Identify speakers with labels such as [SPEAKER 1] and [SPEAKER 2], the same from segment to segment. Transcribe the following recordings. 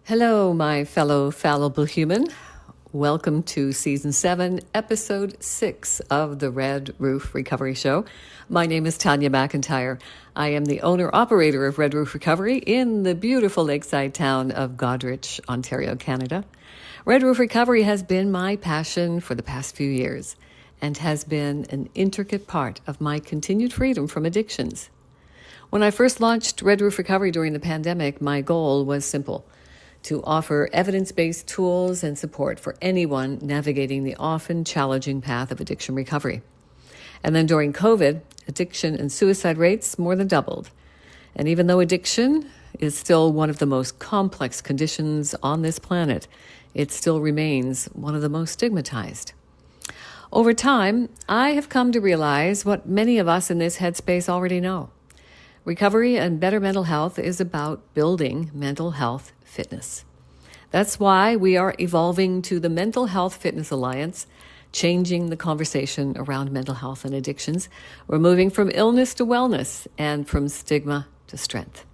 [SPEAKER 1] Hello, my fellow fallible human. Welcome to Season 7, Episode 6 of the Red Roof Recovery Show. My name is Tanya McIntyre. I am the owner-operator of Red Roof Recovery in the beautiful lakeside town of Goderich, Ontario, Canada. Red Roof Recovery has been my passion for the past few years and has been an intricate part of my continued freedom from addictions. When I first launched Red Roof Recovery during the pandemic, my goal was simple: to offer evidence-based tools and support for anyone navigating the often challenging path of addiction recovery. And then during COVID, addiction and suicide rates more than doubled. And even though addiction is still one of the most complex conditions on this planet, it still remains one of the most stigmatized. Over time, I have come to realize what many of us in this headspace already know. Recovery and better mental health is about building mental health fitness. That's why we are evolving to the Mental Health Fitness Alliance, changing the conversation around mental health and addictions. We're moving from illness to wellness and from stigma to strength.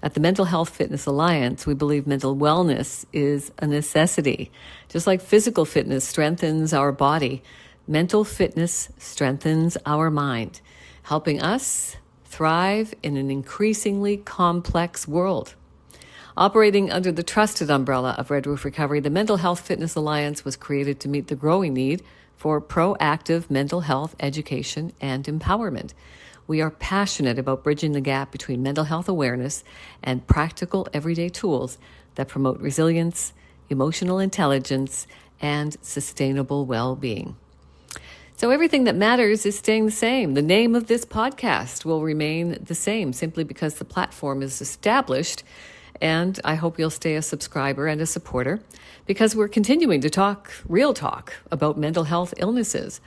[SPEAKER 1] At the Mental Health Fitness Alliance, we believe mental wellness is a necessity. Just like physical fitness strengthens our body, mental fitness strengthens our mind, helping us thrive in an increasingly complex world. Operating under the trusted umbrella of Red Roof Recovery, the Mental Health Fitness Alliance was created to meet the growing need for proactive mental health education and empowerment. We are passionate about bridging the gap between mental health awareness and practical everyday tools that promote resilience, emotional intelligence, and sustainable well-being. So everything that matters is staying the same. The name of this podcast will remain the same simply because the platform is established, and I hope you'll stay a subscriber and a supporter because we're continuing to talk real talk about mental health illnesses.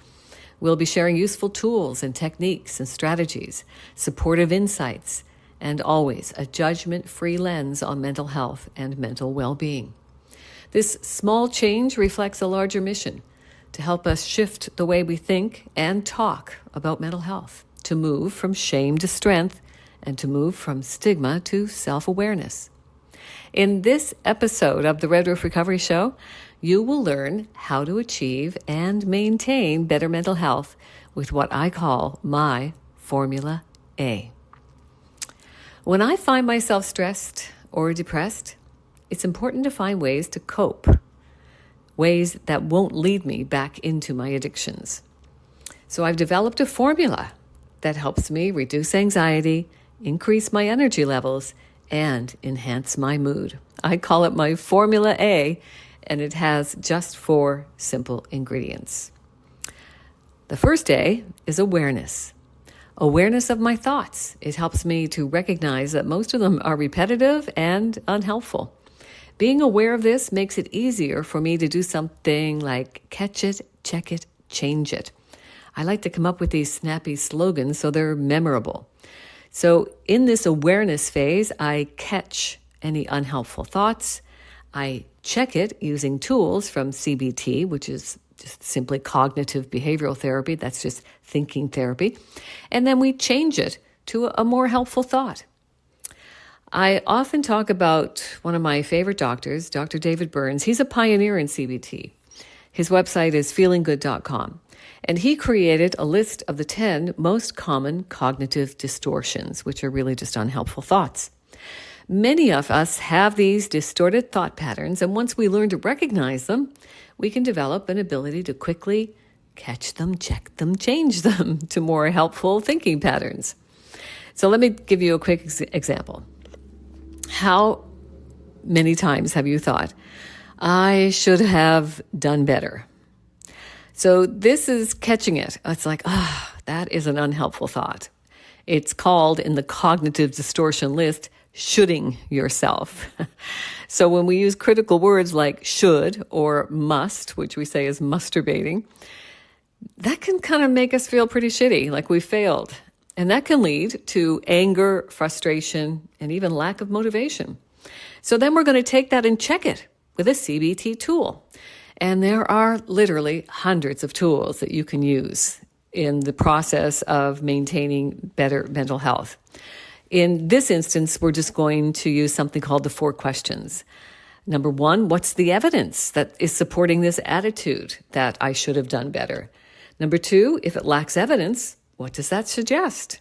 [SPEAKER 1] We'll be sharing useful tools and techniques and strategies, supportive insights, and always a judgment-free lens on mental health and mental well-being. This small change reflects a larger mission to help us shift the way we think and talk about mental health, to move from shame to strength, and to move from stigma to self-awareness. In this episode of the Red Roof Recovery Show, you will learn how to achieve and maintain better mental health with what I call my Formula A. When I find myself stressed or depressed, it's important to find ways to cope, ways that won't lead me back into my addictions. So I've developed a formula that helps me reduce anxiety, increase my energy levels, and enhance my mood. I call it my Formula A, and it has just 4 simple ingredients. The first A is awareness. Awareness of my thoughts. It helps me to recognize that most of them are repetitive and unhelpful. Being aware of this makes it easier for me to do something like catch it, check it, change it. I like to come up with these snappy slogans so they're memorable. So in this awareness phase, I catch any unhelpful thoughts. I check it using tools from CBT, which is just simply cognitive behavioral therapy. That's just thinking therapy. And then we change it to a more helpful thought. I often talk about one of my favorite doctors, Dr. David Burns. He's a pioneer in CBT. His website is feelinggood.com. And he created a list of the 10 most common cognitive distortions, which are really just unhelpful thoughts. Many of us have these distorted thought patterns, and once we learn to recognize them, we can develop an ability to quickly catch them, check them, change them to more helpful thinking patterns. So let me give you a quick example. How many times have you thought, I should have done better? So this is catching it. It's like, that is an unhelpful thought. It's called in the cognitive distortion list, shoulding yourself. So when we use critical words like should or must, which we say is masturbating, that can kind of make us feel pretty shitty, like we failed. And that can lead to anger, frustration, and even lack of motivation. So then we're going to take that and check it with a CBT tool. And there are literally hundreds of tools that you can use in the process of maintaining better mental health. In this instance, we're just going to use something called the 4 questions. Number one, what's the evidence that is supporting this attitude that I should have done better? Number two, if it lacks evidence, what does that suggest?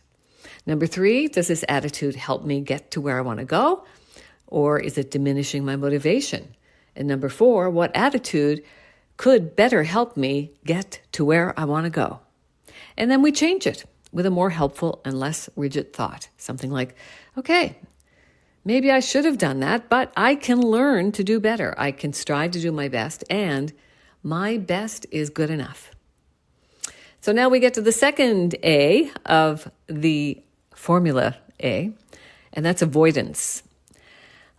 [SPEAKER 1] Number three, does this attitude help me get to where I want to go? Or is it diminishing my motivation? And number four, what attitude could better help me get to where I want to go? And then we change it with a more helpful and less rigid thought. Something like, okay, maybe I should have done that, but I can learn to do better. I can strive to do my best, and my best is good enough. So now we get to the second A of the formula A, and that's avoidance.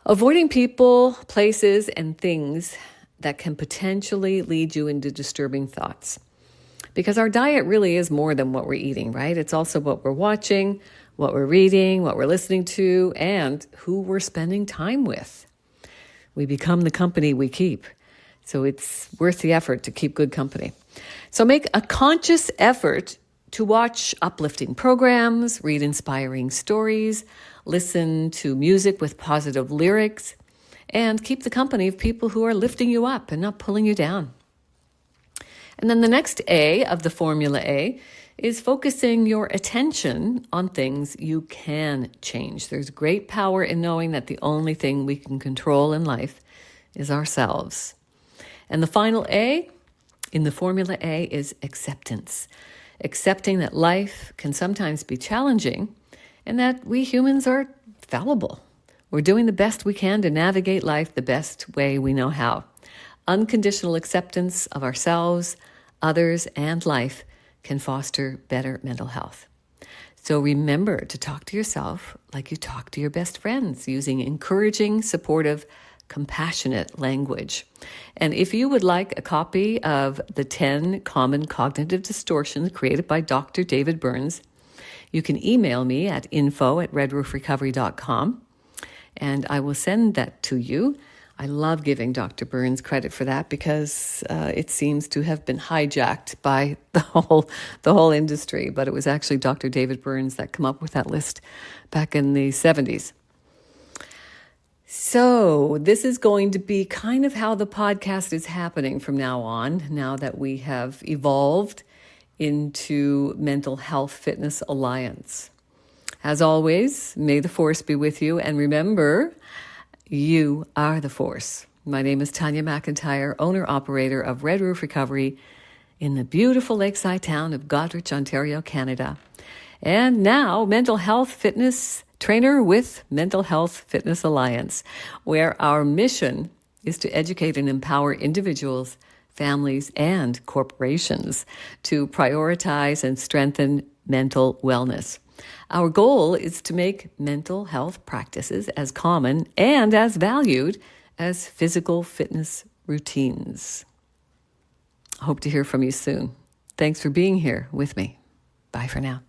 [SPEAKER 1] Avoiding people, places, and things that can potentially lead you into disturbing thoughts. Because our diet really is more than what we're eating, right? It's also what we're watching, what we're reading, what we're listening to, and who we're spending time with. We become the company we keep. So it's worth the effort to keep good company. So make a conscious effort to watch uplifting programs, read inspiring stories, listen to music with positive lyrics, and keep the company of people who are lifting you up and not pulling you down. And then the next A of the formula A is focusing your attention on things you can change. There's great power in knowing that the only thing we can control in life is ourselves. And the final A in the formula A is acceptance. Accepting that life can sometimes be challenging and that we humans are fallible. We're doing the best we can to navigate life the best way we know how. Unconditional acceptance of ourselves, others, and life can foster better mental health. So remember to talk to yourself like you talk to your best friends, using encouraging, supportive, compassionate language. And if you would like a copy of the 10 Common Cognitive Distortions created by Dr. David Burns, you can email me at info@redroofrecovery.com, and I will send that to you. I love giving Dr. Burns credit for that because it seems to have been hijacked by the whole industry. But it was actually Dr. David Burns that came up with that list back in the 70s. So this is going to be kind of how the podcast is happening from now on, now that we have evolved into Mental Health Fitness Alliance. As always, may the force be with you, and remember, you are the force. My name is Tanya McIntyre, owner-operator of Red Roof Recovery in the beautiful lakeside town of Goderich, Ontario, Canada. And now, mental health fitness trainer with Mental Health Fitness Alliance, where our mission is to educate and empower individuals, families, and corporations to prioritize and strengthen mental wellness. Our goal is to make mental health practices as common and as valued as physical fitness routines. I hope to hear from you soon. Thanks for being here with me. Bye for now.